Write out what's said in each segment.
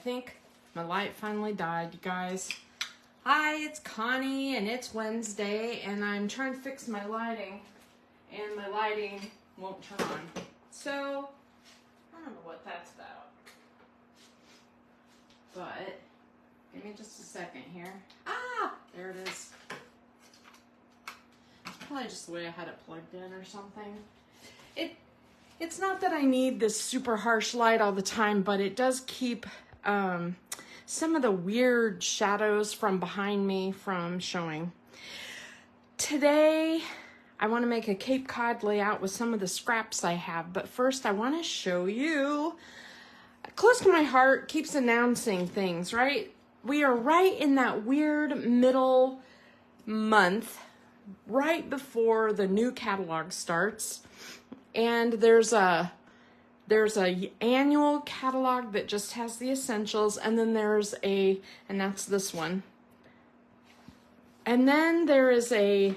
think my light finally died, you guys. Hi, it's Connie, and it's Wednesday, and I'm trying to fix my lighting, and my lighting won't turn on. So, I don't know what that's about. But, give me just a second here. Ah, there it is. It's probably just the way I had it plugged in or something. It's not that I need this super harsh light all the time, but it does keep some of the weird shadows from behind me from showing. Today, I want to make a Cape Cod layout with some of the scraps I have, but first I want to show you, close to my heart, keeps announcing things, right? We are right in that weird middle month, right before the new catalog starts. And there's a annual catalog that just has the essentials, and then and that's this one. And then there is a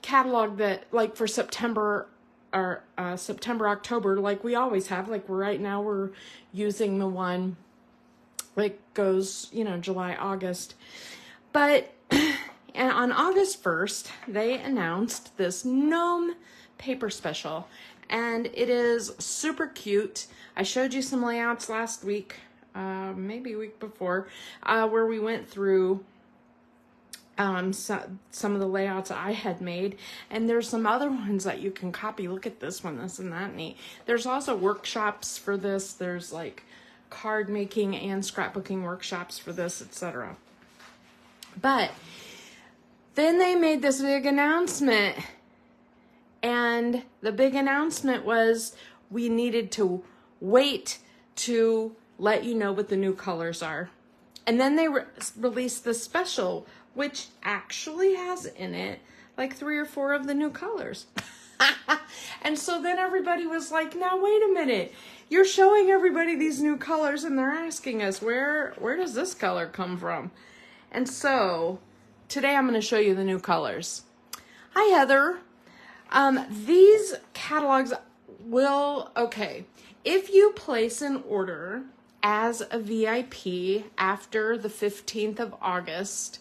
catalog that, like, for September or October, like we always have. Like right now we're using the one like goes, July, August. But and on August 1st, they announced this gnome paper special, and it is super cute. I showed you some layouts last week, maybe a week before, where we went through some of the layouts I had made, and there's some other ones that you can copy. Look at this one, isn't that neat? There's also workshops for this. There's like card making and scrapbooking workshops for this, etc. But then they made this big announcement, and the big announcement was we needed to wait to let you know what the new colors are. And then they released the special, which actually has in it like 3 or 4 of the new colors. And so then everybody was like, now wait a minute, you're showing everybody these new colors and they're asking us, where does this color come from? And so today I'm going to show you the new colors. Hi, Heather. These catalogs if you place an order as a VIP after the 15th of August,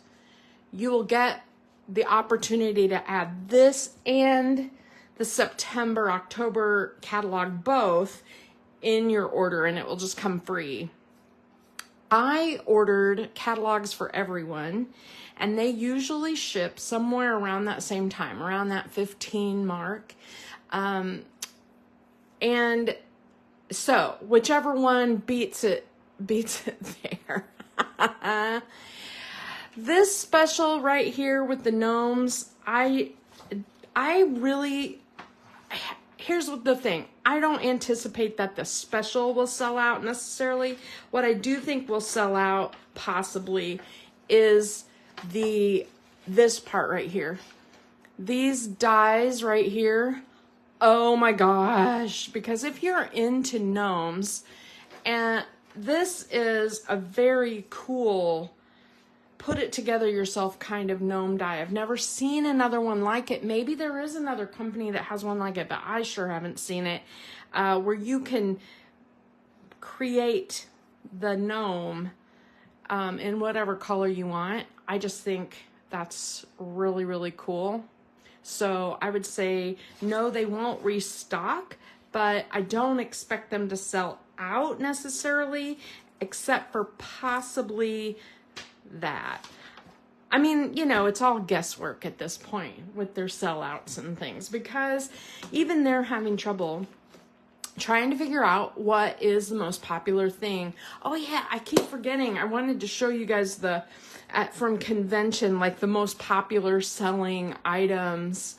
you will get the opportunity to add this and the September, October catalog both in your order, and it will just come free. I ordered catalogs for everyone, and they usually ship somewhere around that same time, around that 15 mark. And so whichever one beats it there. This special right here with the gnomes, here's the thing. I don't anticipate that the special will sell out necessarily. What I do think will sell out possibly is this part right here. These dies right here. Oh my gosh. Because if you're into gnomes, and this is a very cool put it together yourself kind of gnome die. I've never seen another one like it. Maybe there is another company that has one like it, but I sure haven't seen it, where you can create the gnome in whatever color you want. I just think that's really, really cool. So I would say, no, they won't restock, but I don't expect them to sell out necessarily, except for possibly that. I mean, it's all guesswork at this point with their sellouts and things, because even they're having trouble trying to figure out what is the most popular thing. Oh yeah, I keep forgetting. I wanted to show you guys from convention, like the most popular selling items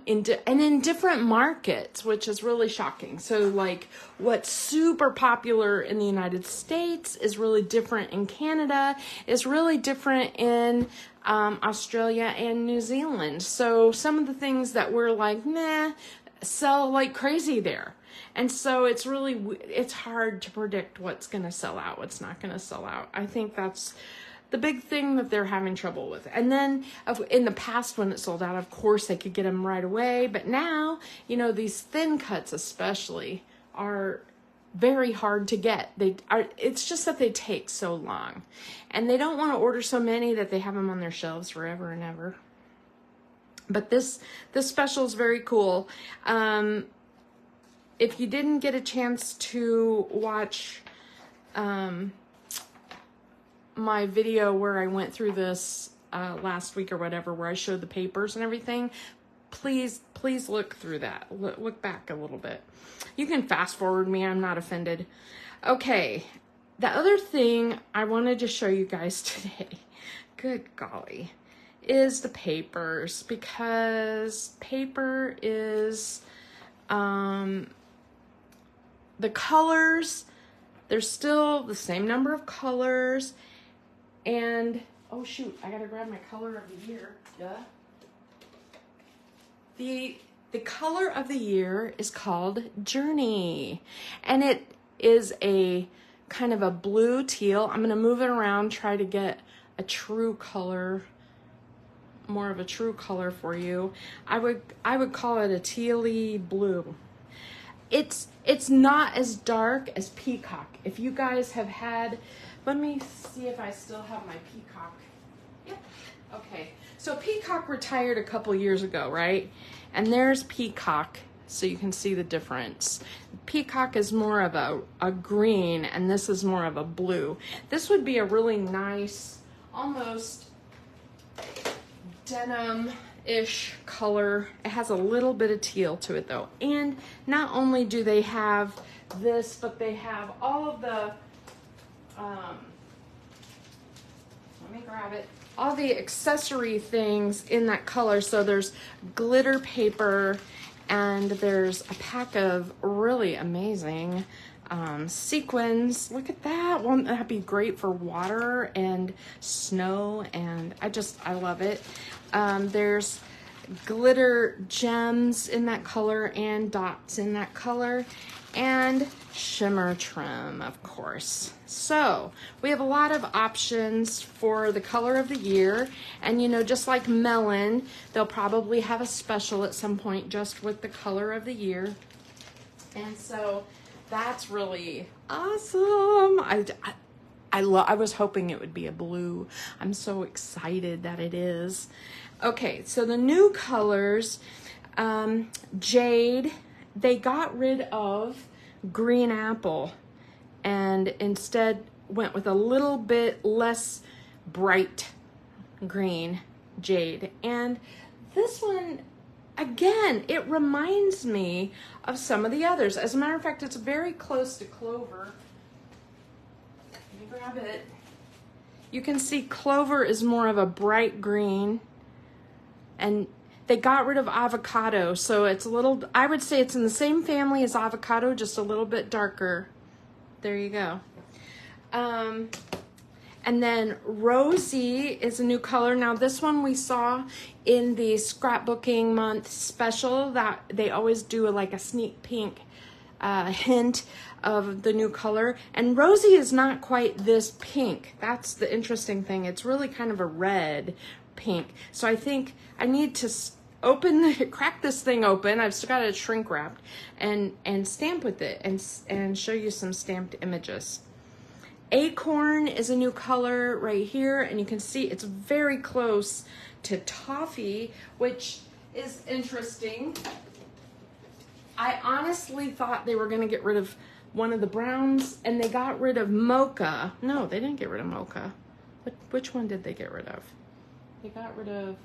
in different markets, which is really shocking. So like what's super popular in the United States is really different in Canada, is really different in Australia and New Zealand. So some of the things that we're like, meh, sell like crazy there. And so it's hard to predict what's going to sell out, what's not going to sell out. I think that's the big thing that they're having trouble with. And then in the past when it sold out, of course they could get them right away. But now, these thin cuts especially are very hard to get. It's just that they take so long, and they don't want to order so many that they have them on their shelves forever and ever. But this special is very cool. If you didn't get a chance to watch my video where I went through this last week or whatever, where I showed the papers and everything, please look through that. Look back a little bit. You can fast forward me, I'm not offended. Okay, the other thing I wanted to show you guys today, good golly, is the papers, because paper is, the colors, there's still the same number of colors, and, oh shoot, I gotta grab my color of the year, duh. The color of the year is called Journey, and it is a kind of a blue teal. I'm gonna move it around, try to get a true color, more of a true color for you. I would call it a tealy blue. It's not as dark as Peacock. If you guys have had, let me see if I still have my Peacock. Yep. Okay. So Peacock retired a couple years ago, right? And there's Peacock, so you can see the difference. Peacock is more of a green, and this is more of a blue. This would be a really nice, almost denim-ish color. It has a little bit of teal to it though. And not only do they have this, but they have all of the, let me grab it, all the accessory things in that color. So there's glitter paper, and there's a pack of really amazing sequins. Look at that. Won't that be great for water and snow? And I love it. There's glitter gems in that color and dots in that color, and shimmer trim, of course. So we have a lot of options for the color of the year, and you know, just like Melon, they'll probably have a special at some point just with the color of the year. And so that's really awesome. I was hoping it would be a blue. I'm so excited that it is. Okay, so the new colors, Jade, they got rid of green apple and instead went with a little bit less bright green jade. And this one, again, it reminds me of some of the others. As a matter of fact, it's very close to Clover. Let me grab it. You can see Clover is more of a bright green, and they got rid of Avocado, so it's a little, I would say it's in the same family as Avocado, just a little bit darker. There you go. And then Rosy is a new color. Now this one we saw in the scrapbooking month special, that they always do like a sneak peek hint of the new color. And Rosy is not quite this pink. That's the interesting thing. It's really kind of a red pink. So I think I need to crack this thing open. I've still got it shrink wrapped, and stamp with it and show you some stamped images. Acorn is a new color right here, and you can see it's very close to Toffee, which is interesting. I honestly thought they were going to get rid of one of the browns, and they got rid of Mocha. No, they didn't get rid of Mocha. Which one did they get rid of? They got rid of,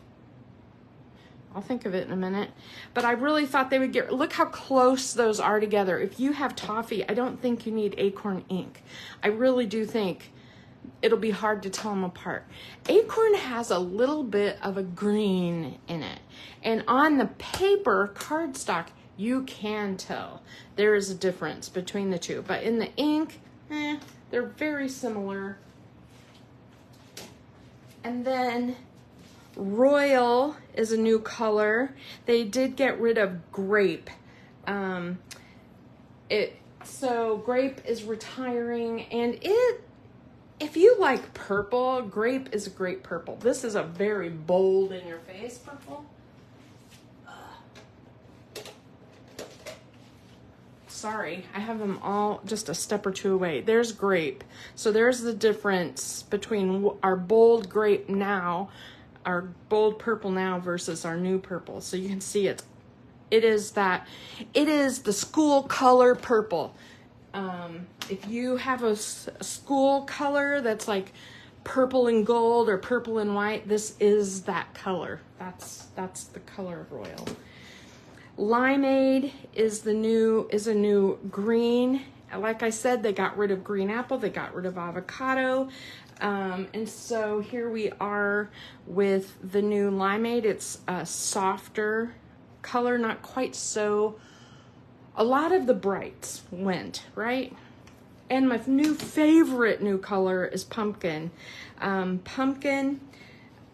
I'll think of it in a minute. But I really thought they would get, look how close those are together. If you have Toffee, I don't think you need Acorn ink. I really do think it'll be hard to tell them apart. Acorn has a little bit of a green in it. And on the paper cardstock, you can tell there is a difference between the two. But in the ink, they're very similar. And then Royal is a new color. They did get rid of Grape. So Grape is retiring, and if you like purple, Grape is a great purple. This is a very bold in your face purple. sorry, I have them all just a step or two away. There's grape. So there's the difference between our bold grape now, our bold purple now versus our new purple. So you can see it is the school color purple. If you have a school color that's like purple and gold or purple and white, this is that color. That's the color of royal. Limeade is a new green. Like I said, they got rid of green apple, they got rid of avocado. And so here we are with the new limeade. It's a softer color, not quite so. A lot of the brights went, right? And my favorite new color is pumpkin. Pumpkin,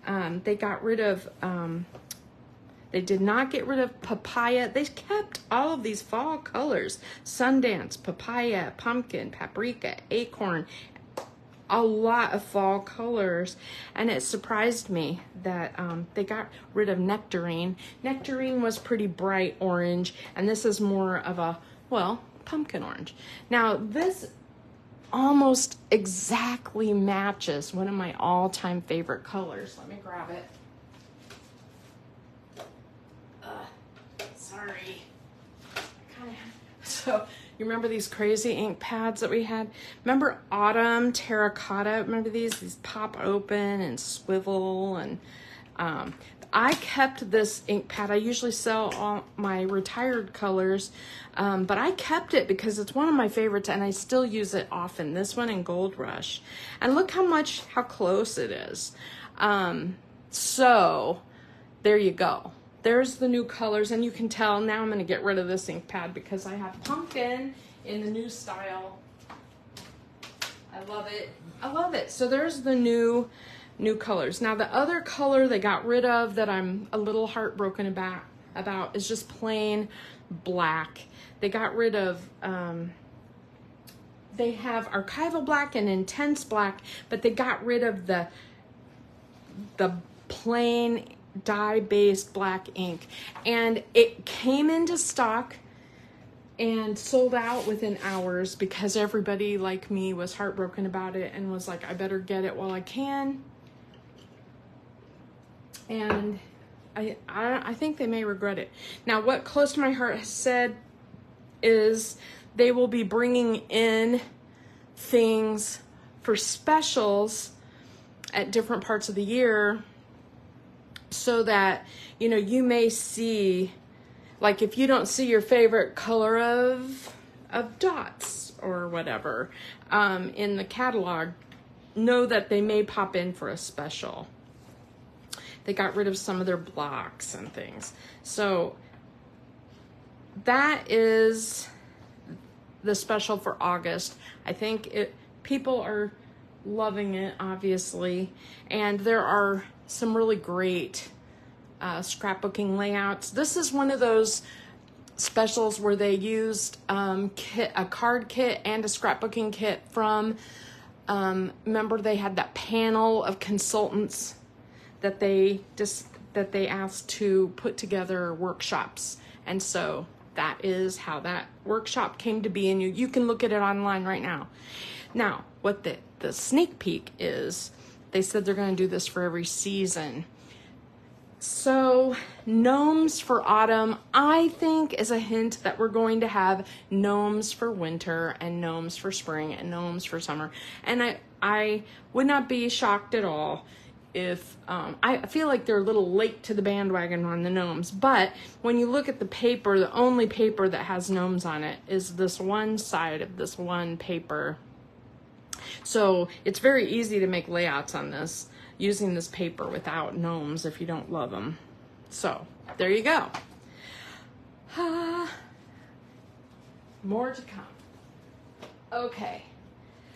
they got rid of, they did not get rid of papaya. They kept all of these fall colors: Sundance, papaya, pumpkin, paprika, acorn, a lot of fall colors. And it surprised me that they got rid of nectarine. Nectarine was pretty bright orange, and this is more of a, well, pumpkin orange. Now this almost exactly matches one of my all-time favorite colors. Let me grab it. Sorry. So you remember these crazy ink pads that we had? Remember autumn terracotta? Remember these pop open and swivel? And I kept this ink pad. I usually sell all my retired colors, but I kept it because it's one of my favorites and I still use it often. This one in Gold Rush. And look how close it is. So there you go. There's the new colors, and you can tell now I'm going to get rid of this ink pad because I have pumpkin in the new style. I love it. I love it. So there's the new colors. Now the other color they got rid of that I'm a little heartbroken about is just plain black. They got rid of, they have archival black and intense black, but they got rid of the plain dye-based black ink, and it came into stock and sold out within hours because everybody like me was heartbroken about it and was like, I better get it while I can. And I think they may regret it. Now, what Close to My Heart has said is they will be bringing in things for specials at different parts of the year, so that, you know, you may see, like if you don't see your favorite color of dots or whatever in the catalog, know that they may pop in for a special. They got rid of some of their blocks and things. So that is the special for August. I think people are loving it, obviously, and there are some really great scrapbooking layouts. This is one of those specials where they used a card kit and a scrapbooking kit from, remember they had that panel of consultants that they asked to put together workshops. And so that is how that workshop came to be, and you can look at it online right now. Now, what the sneak peek is, they said they're going to do this for every season. So gnomes for autumn, I think, is a hint that we're going to have gnomes for winter and gnomes for spring and gnomes for summer. And I would not be shocked at all if, I feel like they're a little late to the bandwagon on the gnomes, but when you look at the paper, the only paper that has gnomes on it is this one side of this one paper. So it's very easy to make layouts on this using this paper without gnomes if you don't love them. So there you go. More to come. Okay.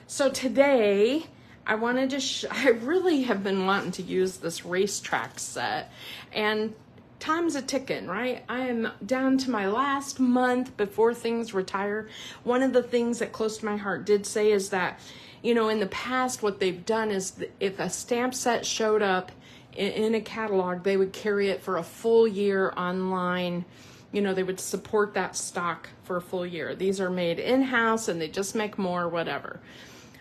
So today I wanted to I really have been wanting to use this racetrack set, and time's a ticking, right? I am down to my last month before things retire. One of the things that Close to My Heart did say is that, you know, in the past, what they've done is if a stamp set showed up in a catalog, they would carry it for a full year online you know, they would support that stock for a full year. These are made in-house and they just make more, whatever.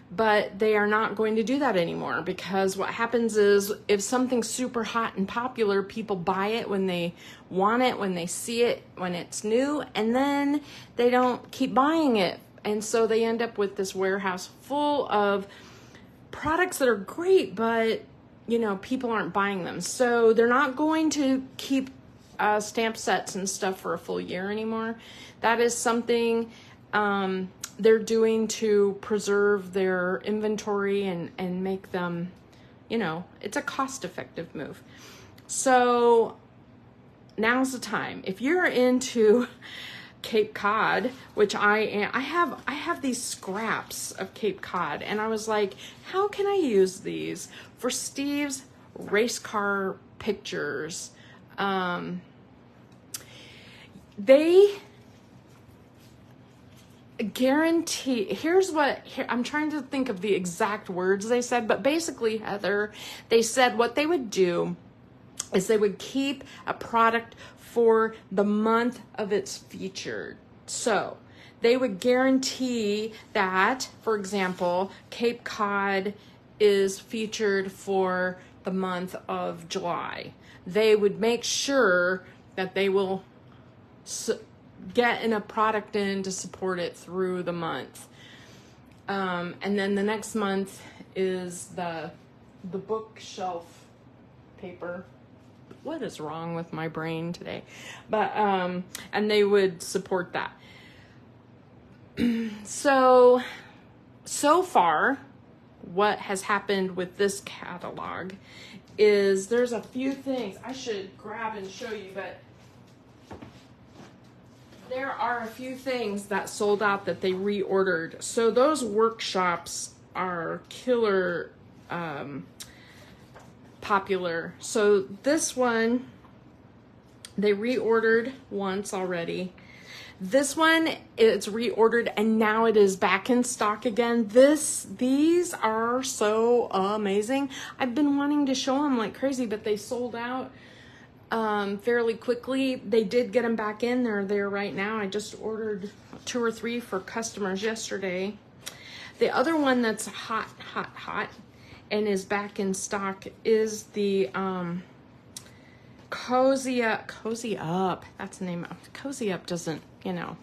But they are not going to do that anymore, because what happens is if something's super hot and popular, people buy it when they want it, when they see it, when it's new, and then they don't keep buying it. And so they end up with this warehouse full of products that are great, but you know, people aren't buying them. So they're not going to keep stamp sets and stuff for a full year anymore. That is something they're doing to preserve their inventory and make them, you know, it's a cost-effective move. So now's the time. If you're into Cape Cod, which I am, I have these scraps of Cape Cod, and I was like, how can I use these for Steve's race car pictures? They guarantee, I'm trying to think of the exact words they said, but basically, Heather, they said what they would do is they would keep a product for the month of its featured. So they would guarantee that, for example, Cape Cod is featured for the month of July. They would make sure that they will get a product in to support it through the month. And then the next month is the bookshelf paper. What is wrong with my brain today? But and they would support that. So far, what has happened with this catalog is there's a few things I should grab and show you, but there are a few things that sold out that they reordered. So those workshops are killer popular. So this one, they reordered once already. This one, it's reordered and now it is back in stock again. These are so amazing. I've been wanting to show them like crazy, but they sold out fairly quickly. They did get them back in. They're there right now. I just ordered 2 or 3 for customers yesterday. The other one that's hot and is back in stock is the Cozy Up. That's the name of it. Cozy Up doesn't, you know,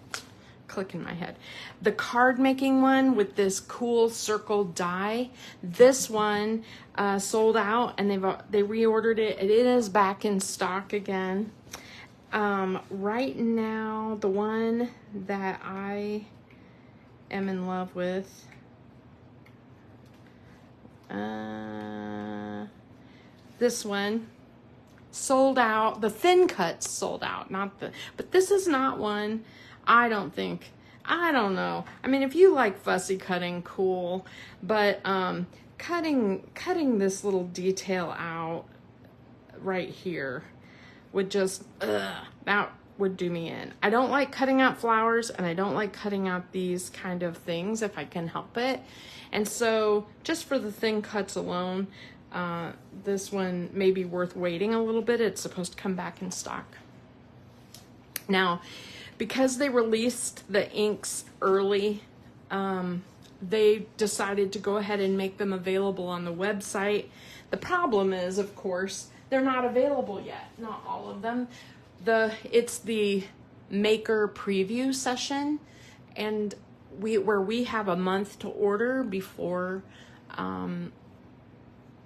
click in my head. The card making one with this cool circle die. This one sold out and they reordered it. It is back in stock again. Right now, the one that I am in love with, this one sold out. The thin cuts sold out, but this is not one. I don't know. I mean, if you like fussy cutting, cool, but cutting this little detail out right here would just, that would do me in. I don't like cutting out flowers, and I don't like cutting out these kind of things if I can help it. And so just for the thin cuts alone, this one may be worth waiting a little bit. It's supposed to come back in stock. Now, because they released the inks early, they decided to go ahead and make them available on the website. The problem is, of course, they're not available yet. Not all of them. It's the maker preview session, and where we have a month to order before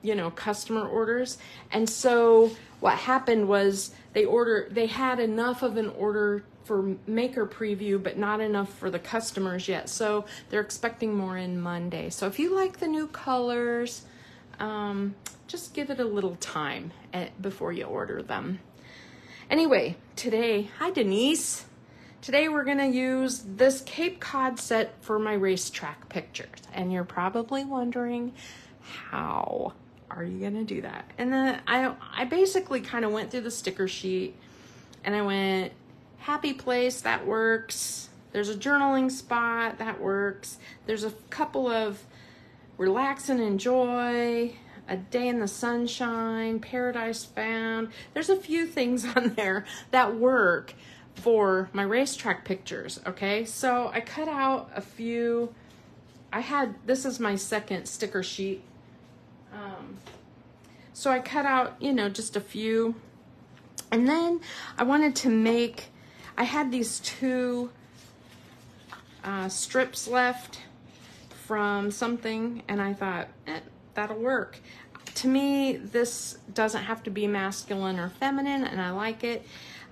you know, customer orders. And so what happened was they had enough of an order for maker preview, but not enough for the customers yet. So they're expecting more in Monday. So if you like the new colors, just give it a little time before you order them. Anyway, today, hi Denise. Today we're gonna use this Cape Cod set for my racetrack pictures. And you're probably wondering, how are you gonna do that? And then I basically kind of went through the sticker sheet and I went, happy place, that works. There's a journaling spot, that works. There's a couple of relax and enjoy, a day in the sunshine, paradise found. There's a few things on there that work for my racetrack pictures, okay? So I cut out a few. This is my second sticker sheet. So I cut out, you know, just a few. And then I wanted to make, I had these two strips left from something, and I thought, that'll work. To me, this doesn't have to be masculine or feminine, and I like it.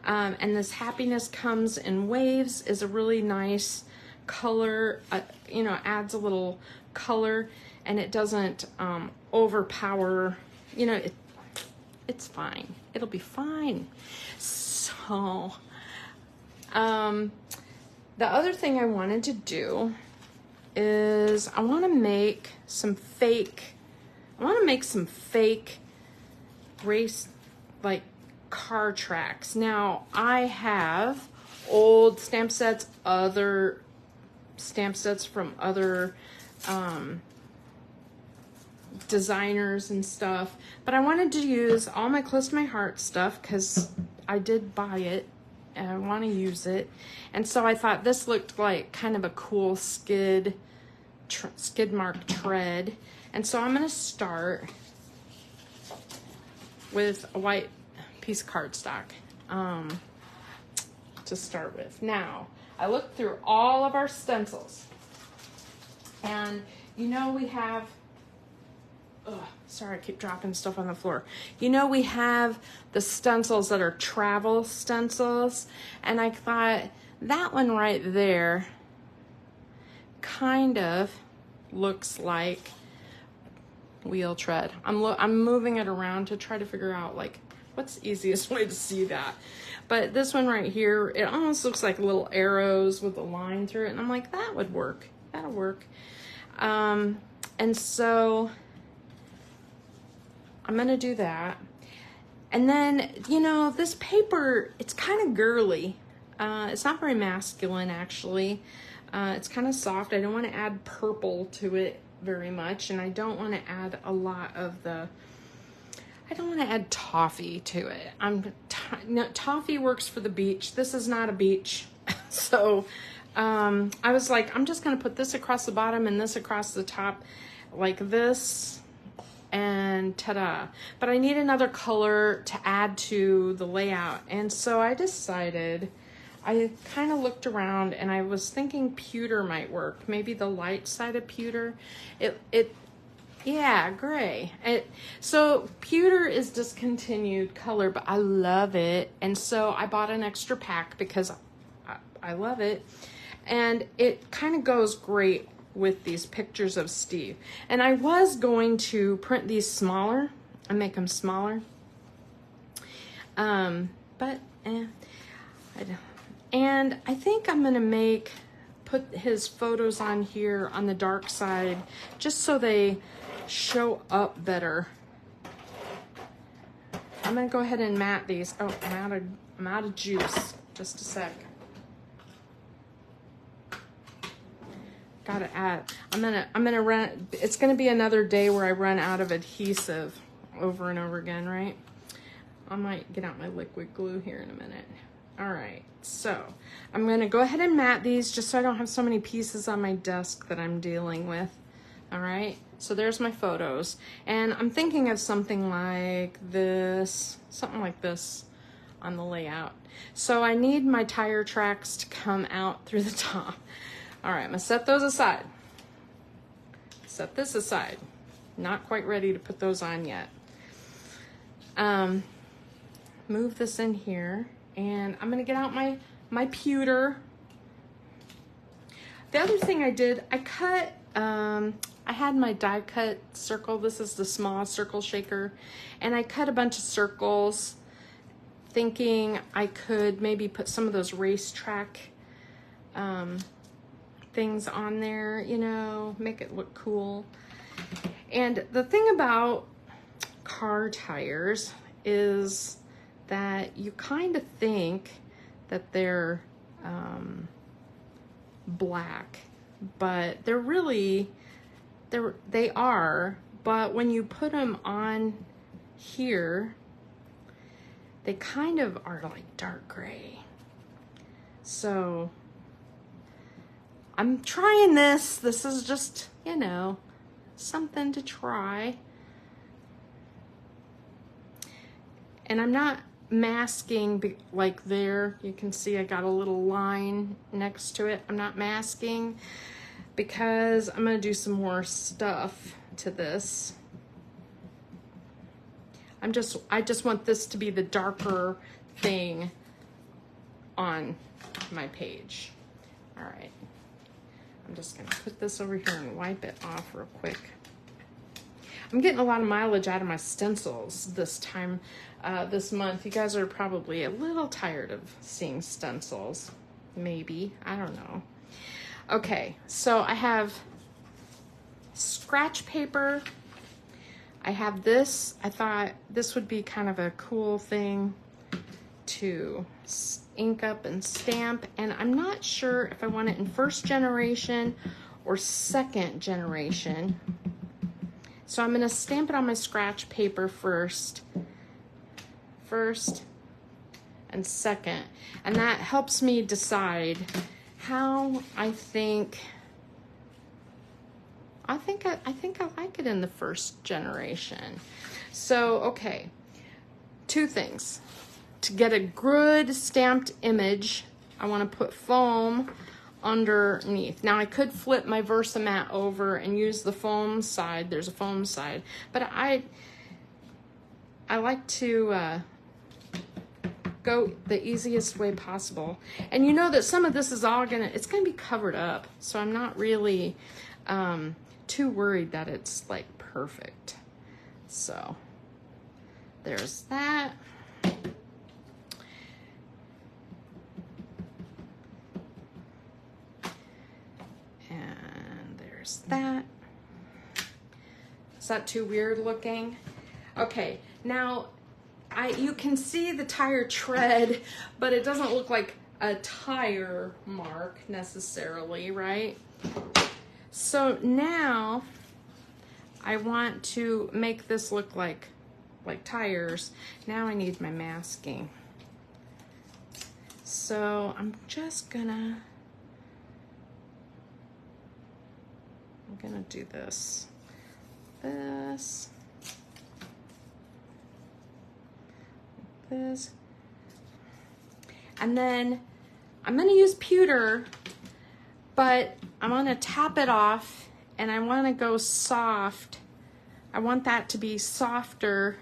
And this happiness comes in waves is a really nice color, you know, adds a little color, and it doesn't overpower, you know, it's fine. It'll be fine. So, the other thing I wanted to do is I want to make some fake race, like, car tracks. Now, I have old stamp sets, other stamp sets from other designers and stuff, but I wanted to use all my close to my heart stuff because I did buy it and I want to use it. And so I thought this looked like kind of a cool skid mark tread. And so I'm going to start with a white piece of cardstock to start with. Now, I looked through all of our stencils, and you know we have, sorry, I keep dropping stuff on the floor. You know we have the stencils that are travel stencils, and I thought that one right there kind of looks like wheel tread. I'm moving it around to try to figure out like what's the easiest way to see that. But this one right here, it almost looks like little arrows with a line through it, and I'm like, that would work. That'll work. And so I'm gonna do that. And then, you know, this paper, it's kind of girly. It's not very masculine, actually. It's kind of soft. I don't want to add purple to it very much, and I don't want to add a lot of the, I don't want to add toffee to it. No, toffee works for the beach. This is not a beach. So I was like, I'm just going to put this across the bottom and this across the top like this, and ta-da. But I need another color to add to the layout. And so I decided, I kind of looked around and I was thinking pewter might work. Maybe the light side of pewter. Yeah, gray. So pewter is discontinued color, but I love it. And so I bought an extra pack because I love it. And it kind of goes great with these pictures of Steve. And I was going to print these smaller and make them smaller. But I don't. And I think I'm gonna put his photos on here on the dark side, just so they show up better. I'm gonna go ahead and matte these. Oh, I'm out of juice. Just a sec. Gotta add. I'm gonna run. It's gonna be another day where I run out of adhesive over and over again, right? I might get out my liquid glue here in a minute. All right, so I'm gonna go ahead and matte these just so I don't have so many pieces on my desk that I'm dealing with. All right, so there's my photos. And I'm thinking of something like this on the layout. So I need my tire tracks to come out through the top. All right, I'm gonna set those aside. Set this aside. Not quite ready to put those on yet. Move this in here. And I'm gonna get out my pewter. The other thing I did, I cut, I had my die cut circle. This is the small circle shaker. And I cut a bunch of circles thinking I could maybe put some of those racetrack things on there, you know, make it look cool. And the thing about car tires is that you kind of think that they're black, but they're really, they are, but when you put them on here, they kind of are like dark gray. So I'm trying this. This is just, you know, something to try. And I'm not masking like there. You can see I got a little line next to it. I'm not masking because I'm gonna do some more stuff to this. I just want this to be the darker thing on my page. All right, I'm just gonna put this over here and wipe it off real quick. I'm getting a lot of mileage out of my stencils this time, this month. You guys are probably a little tired of seeing stencils, maybe, I don't know. Okay, so I have scratch paper. I have this. I thought this would be kind of a cool thing to ink up and stamp, and I'm not sure if I want it in first generation or second generation. So I'm gonna stamp it on my scratch paper first and second, and that helps me decide how I think I like it in the first generation. So, okay, two things. To get a good stamped image, I want to put foam underneath. Now I could flip my Versamat over and use the foam side. There's a foam side, but I like to go the easiest way possible. And you know that some of this is all it's gonna be covered up, so I'm not really too worried that it's like perfect. So there's that. And there's that. Is that too weird looking? Okay, now you can see the tire tread, but it doesn't look like a tire mark necessarily, right? So now I want to make this look like tires. Now I need my masking. So I'm gonna do this. This. And then I'm gonna use pewter, but I'm gonna tap it off and I wanna go soft. I want that to be softer.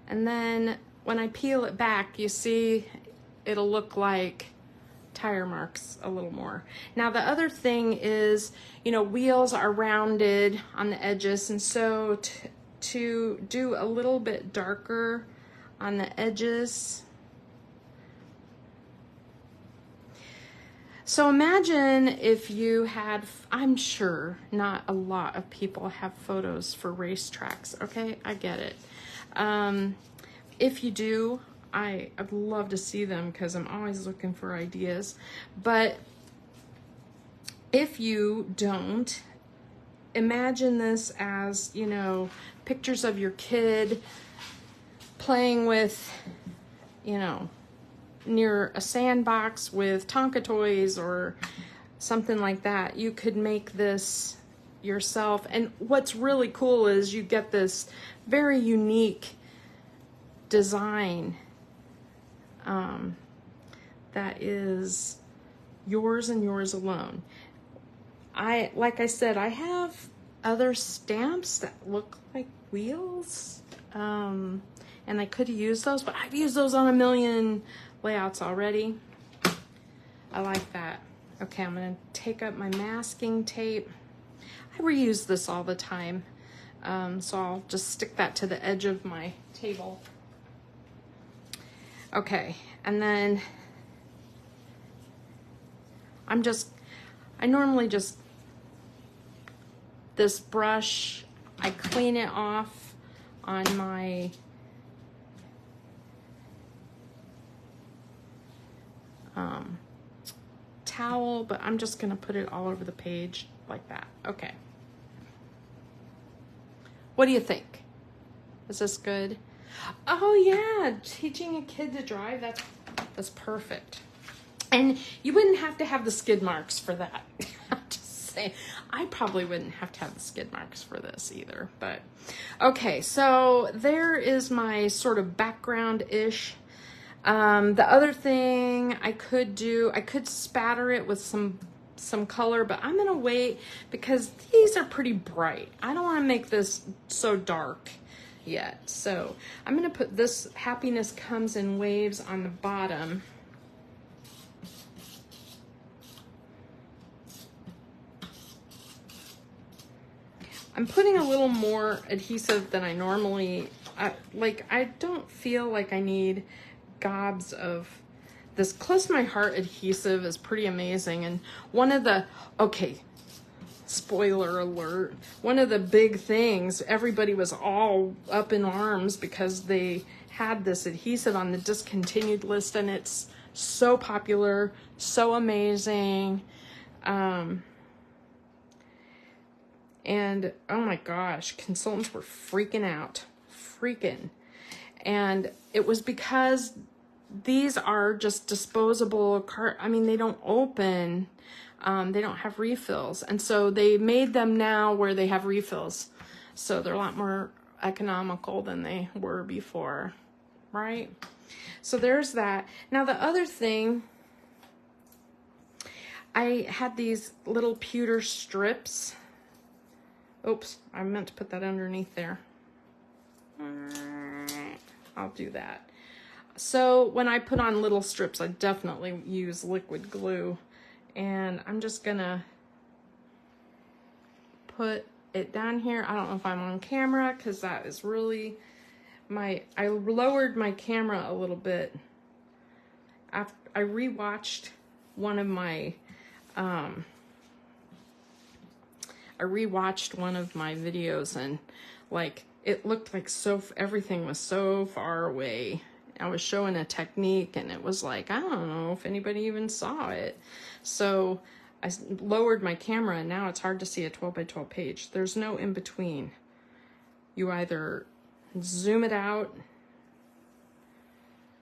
And then when I peel it back, you see it'll look like tire marks a little more. Now the other thing is, you know, wheels are rounded on the edges, and so to do a little bit darker on the edges. So imagine if you had, I'm sure not a lot of people have photos for racetracks, okay? I get it. If you do, I'd love to see them because I'm always looking for ideas. But if you don't, imagine this as, you know, pictures of your kid playing with, you know, near a sandbox with Tonka toys or something like that. You could make this yourself. And what's really cool is you get this very unique design that is yours and yours alone. Like I said, I have other stamps that look like wheels, and I could use those, but I've used those on a million layouts already. I like that. Okay, I'm gonna take up my masking tape. I reuse this all the time, so I'll just stick that to the edge of my table. Okay, and then I normally just, this brush, I clean it off on my towel, but I'm just gonna put it all over the page like that. Okay. What do you think? Is this good? Oh yeah, teaching a kid to drive, that's perfect. And you wouldn't have to have the skid marks for that. I'm just saying, I probably wouldn't have to have the skid marks for this either, but okay, so there is my sort of background-ish. The other thing I could do, I could spatter it with some color, but I'm gonna wait because these are pretty bright. I don't wanna make this so dark yet. So I'm gonna put this Happiness Comes in Waves on the bottom. I'm putting a little more adhesive than I normally, I don't feel like I need gobs of this. Close to My Heart adhesive is pretty amazing. And one of the, okay, spoiler alert, one of the big things, everybody was all up in arms because they had this adhesive on the discontinued list, and it's so popular, so amazing. And oh my gosh, consultants were freaking out, and it was because these are just disposable I mean, they don't open, they don't have refills, and so they made them now where they have refills, so they're a lot more economical than they were before, right? So there's that. Now the other thing, I had these little pewter strips. Oops, I meant to put that underneath there. I'll do that. So when I put on little strips, I definitely use liquid glue, and I'm just gonna put it down here. I don't know if I'm on camera because that is really I lowered my camera a little bit. After I rewatched one of my videos, and like it looked like everything was so far away. I was showing a technique and it was like, I don't know if anybody even saw it. So I lowered my camera, and now it's hard to see a 12 by 12 page. There's no in between. You either zoom it out.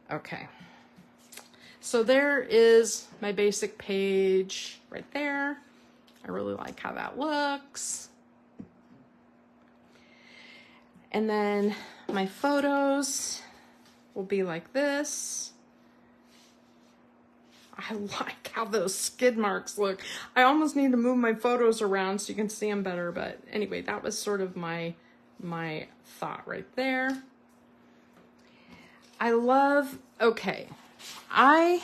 Okay. So there is my basic page right there. I really like how that looks. And then my photos will be like this. I like how those skid marks look. I almost need to move my photos around so you can see them better, but anyway, that was sort of my thought right there. Okay, I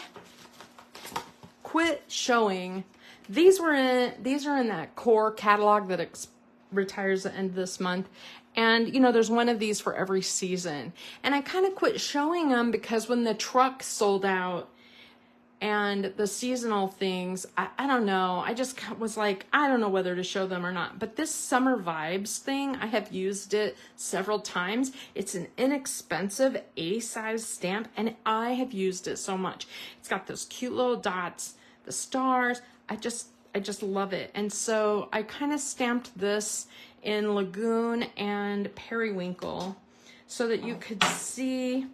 quit showing. These are in that core catalog that retires at the end of this month. And, you know, there's one of these for every season. And I kind of quit showing them because when the truck sold out and the seasonal things, I don't know. I just was like, I don't know whether to show them or not. But this Summer Vibes thing, I have used it several times. It's an inexpensive A-size stamp, and I have used it so much. It's got those cute little dots, the stars. I just love it. And so I kind of stamped this in Lagoon and Periwinkle so that you could see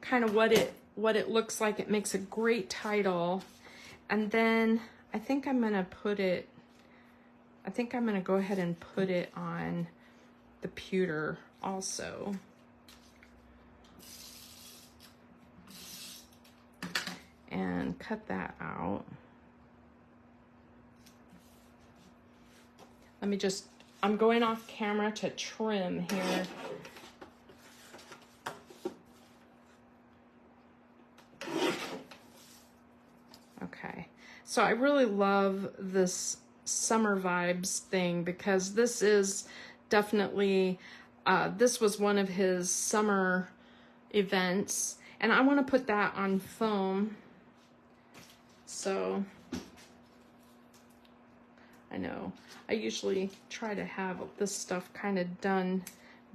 kind of what it looks like. It makes a great title. And then I think I'm gonna go ahead and put it on the pewter also. And cut that out. I'm going off camera to trim here. Okay, so I really love this Summer Vibes thing because this is definitely, this was one of his summer events, and I want to put that on foam. So I know I usually try to have this stuff kind of done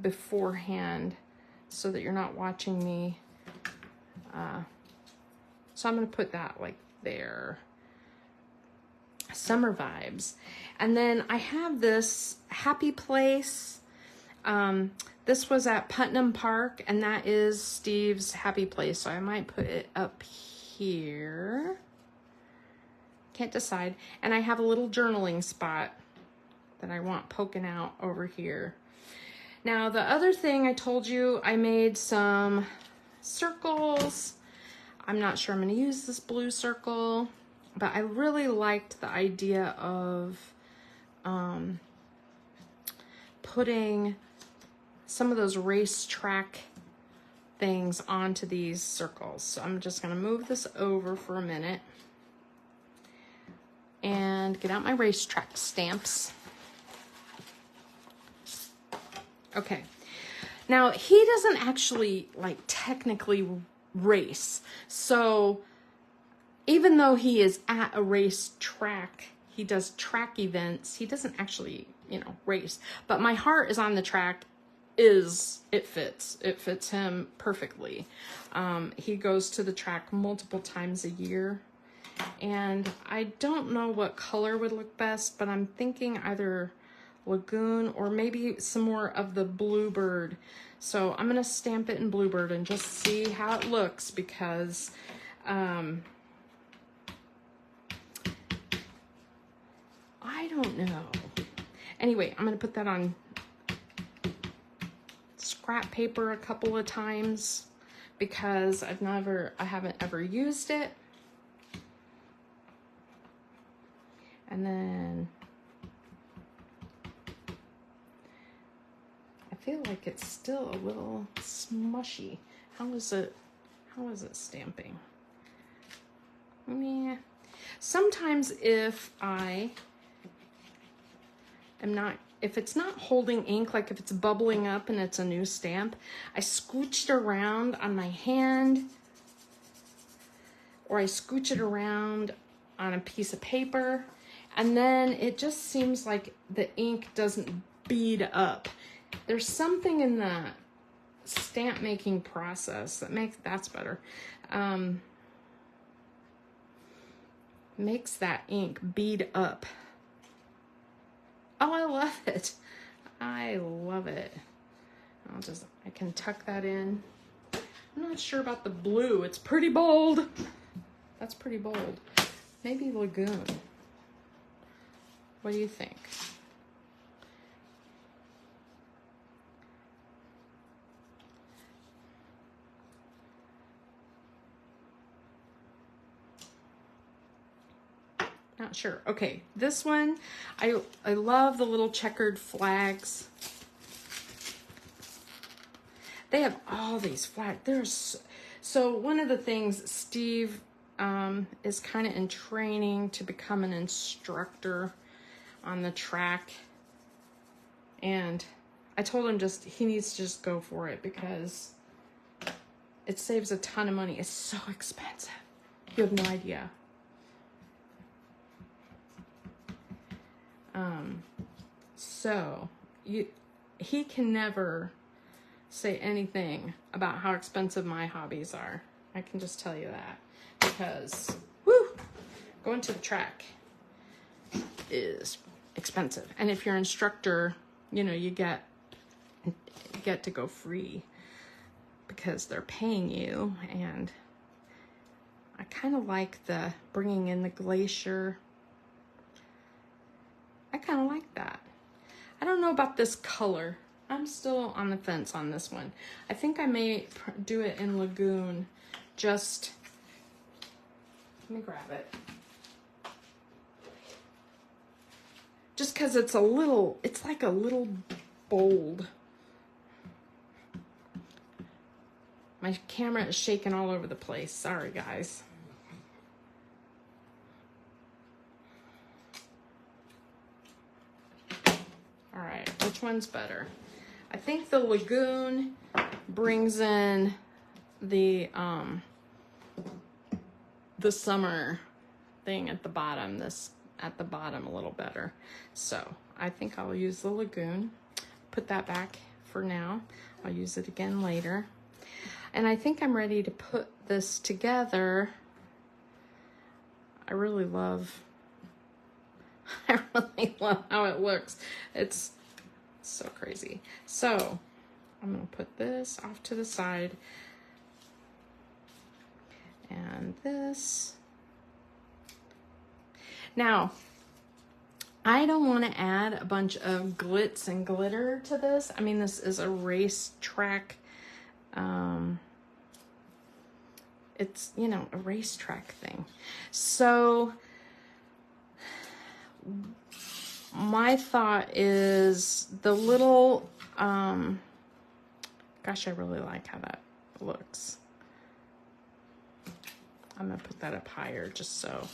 beforehand so that you're not watching me. So I'm going to put that like there. Summer Vibes. And then I have this Happy Place. This was at Putnam Park, and that is Steve's happy place. So I might put it up here. Can't decide. And I have a little journaling spot that I want poking out over here. Now, the other thing I told you, I made some circles. I'm not sure I'm going to use this blue circle, but I really liked the idea of putting some of those racetrack things onto these circles. So I'm just going to move this over for a minute and get out my racetrack stamps. Okay, now he doesn't actually like technically race. So even though he is at a racetrack, he does track events. He doesn't actually, you know, race. But my heart is on the track. It fits him perfectly. He goes to the track multiple times a year. And I don't know what color would look best, but I'm thinking either Lagoon or maybe some more of the Bluebird. So I'm gonna stamp it in Bluebird and just see how it looks, because I don't know. Anyway, I'm gonna put that on scrap paper a couple of times because I haven't ever used it. And then I feel like it's still a little smushy. How is it stamping? Yeah. Sometimes if it's not holding ink, like if it's bubbling up and it's a new stamp, I scooch it around on my hand, or I scooch it around on a piece of paper, and then it just seems like the ink doesn't bead up. There's something in the stamp making process that that's better. Makes that ink bead up. Oh, I love it. I love it. I can tuck that in. I'm not sure about the blue. It's pretty bold. That's pretty bold. Maybe Lagoon. What do you think? Not sure. Okay, this one, I love the little checkered flags. They have all these flags. So one of the things, Steve is kind of in training to become an instructor on the track. And I told him he needs to just go for it because it saves a ton of money. It's so expensive. You have no idea. So he can never say anything about how expensive my hobbies are. I can just tell you that, because going to the track is expensive. And if you're an instructor, you know, you get to go free because they're paying you. And I kind of like the bringing in the glacier. I kind of like that. I don't know about this color. I'm still on the fence on this one. I think I may do it in Lagoon. Let me grab it. Just because it's like a little bold. My camera is shaking all over the place. Sorry, guys. All right, which one's better? I think the Lagoon brings in the summer thing at the bottom, a little better. So I think I'll use the Lagoon. Put that back for now. I'll use it again later. And I think I'm ready to put this together. I really love how it looks. So crazy. So I'm gonna put this off to the side. And this. Now, I don't want to add a bunch of glitz and glitter to this. I mean, this is a racetrack. It's, you know, a racetrack thing. So my thought is the little, gosh, I really like how that looks. I'm gonna put that up higher just so.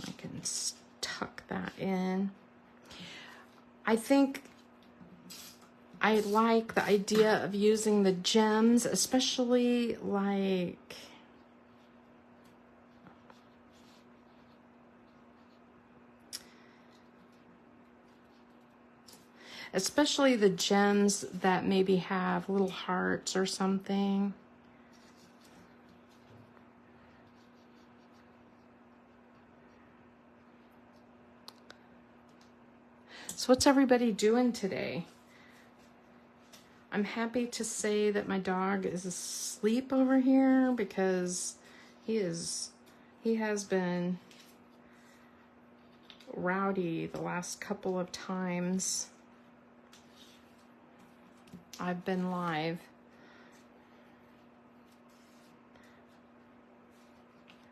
I can tuck that in. I think I like the idea of using the gems, especially like the gems that maybe have little hearts or something. So what's everybody doing today? I'm happy to say that my dog is asleep over here because he has been rowdy the last couple of times I've been live.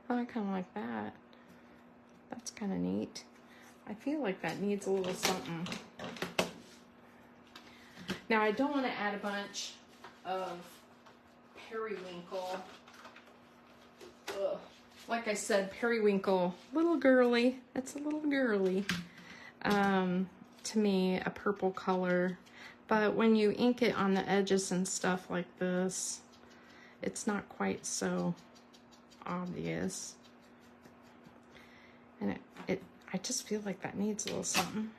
Oh, I kind of like that. That's kind of neat. I feel like that needs a little something. Now, I don't want to add a bunch of periwinkle. Ugh. Like I said, periwinkle, little girly. It's a little girly. To me, a purple color. But when you ink it on the edges and stuff like this, it's not quite so obvious. And I just feel like that needs a little something.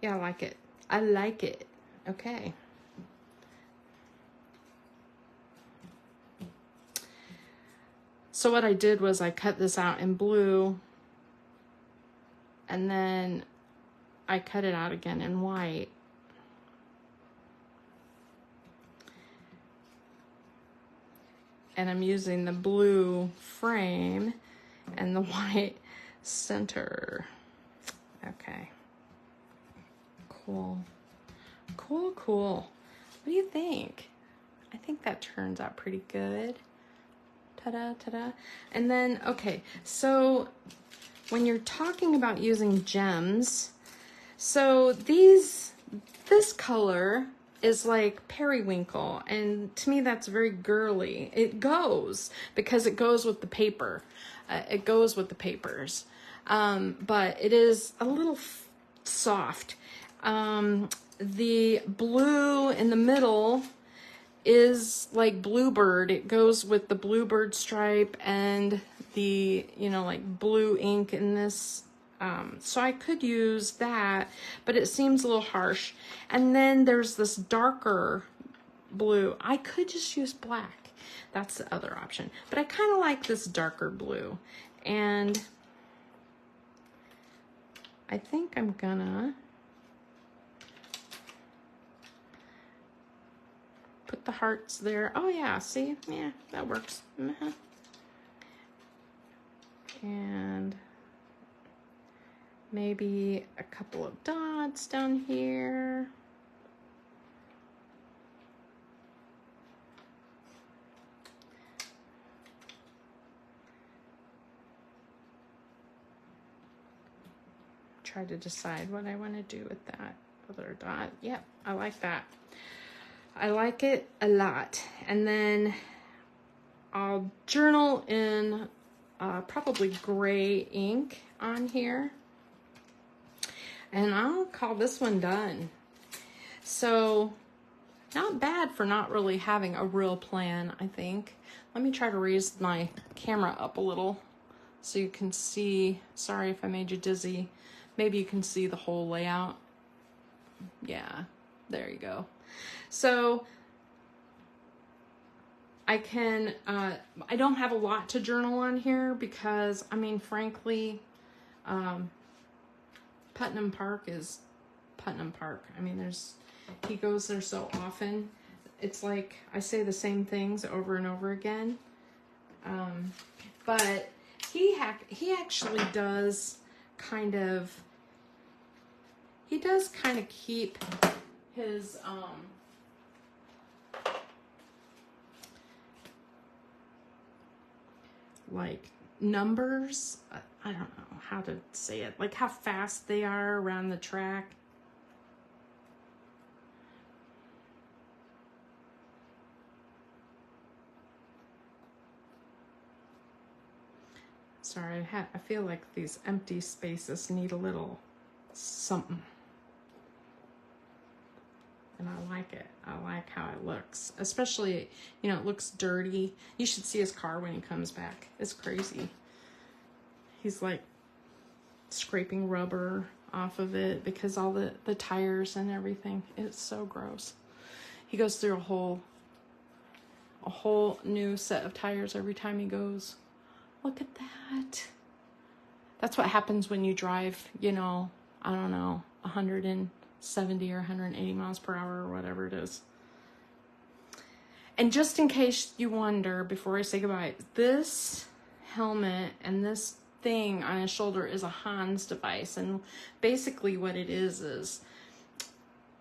Yeah, I like it. I like it. Okay. So what I did was I cut this out in blue, and then I cut it out again in white. And I'm using the blue frame and the white center. Okay. Cool. Cool, cool. What do you think? I think that turns out pretty good. Ta-da, ta-da. And then, okay, so when you're talking about using gems, so this color is like periwinkle, and to me that's very girly. It goes because it goes with the paper. It goes with the papers, but it is a little soft. The blue in the middle is like bluebird. It goes with the bluebird stripe and the, you know, like blue ink in this. So I could use that, but it seems a little harsh. And then there's this darker blue. I could just use black. That's the other option. But I kind of like this darker blue. And I think I'm gonna put the hearts there. Oh yeah, see? Yeah, that works. And maybe a couple of dots down here. Try to decide what I want to do with that other dot. Yep, I like that. I like it a lot. And then I'll journal in probably gray ink on here. And I'll call this one done. So, not bad for not really having a real plan, I think. Let me try to raise my camera up a little so you can see. Sorry if I made you dizzy, maybe you can see the whole layout. Yeah, there you go. So I can, I don't have a lot to journal on here because, I mean, frankly, Putnam Park is Putnam Park. I mean, he goes there so often. It's like I say the same things over and over again. But he actually does kind of, keep his, like numbers. I don't know how to say it, like how fast they are around the track. Sorry, I feel like these empty spaces need a little something. And I like it. I like how it looks. Especially, you know, it looks dirty. You should see his car when he comes back. It's crazy. He's like scraping rubber off of it because all the tires and everything. It's so gross. He goes through a whole new set of tires every time he goes. Look at that. That's what happens when you drive, you know, I don't know, 170 or 180 miles per hour or whatever it is. And just in case you wonder, before I say goodbye, this helmet and this thing on his shoulder is a Hans device. And basically what it is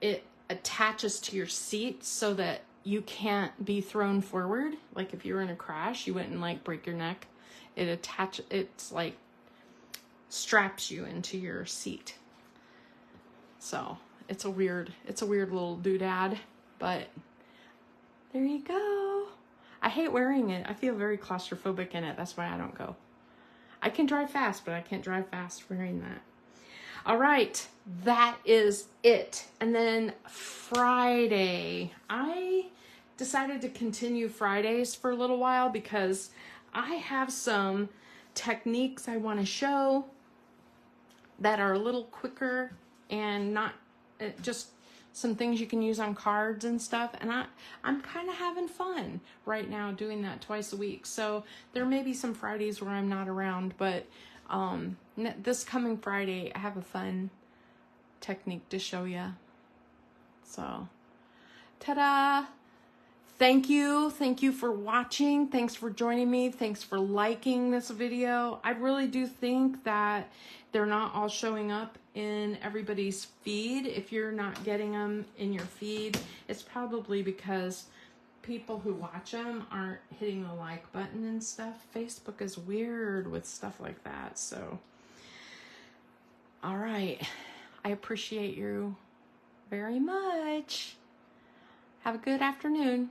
it attaches to your seat so that you can't be thrown forward. Like if you were in a crash, you wouldn't like break your neck. It's like straps you into your seat. So it's a weird little doodad, but there you go. I hate wearing it. I feel very claustrophobic in it. That's why I don't go. I can drive fast, but I can't drive fast wearing that. All right, that is it. And then Friday, I decided to continue Fridays for a little while because I have some techniques I want to show that are a little quicker and not just some things you can use on cards and stuff. And I'm kind of having fun right now doing that twice a week. So there may be some Fridays where I'm not around, but this coming Friday, I have a fun technique to show you. So, ta-da! Thank you for watching. Thanks for joining me. Thanks for liking this video. I really do think that they're not all showing up in everybody's feed. If you're not getting them in your feed, it's probably because people who watch them aren't hitting the like button and stuff. Facebook is weird with stuff like that. So, all right. I appreciate you very much. Have a good afternoon.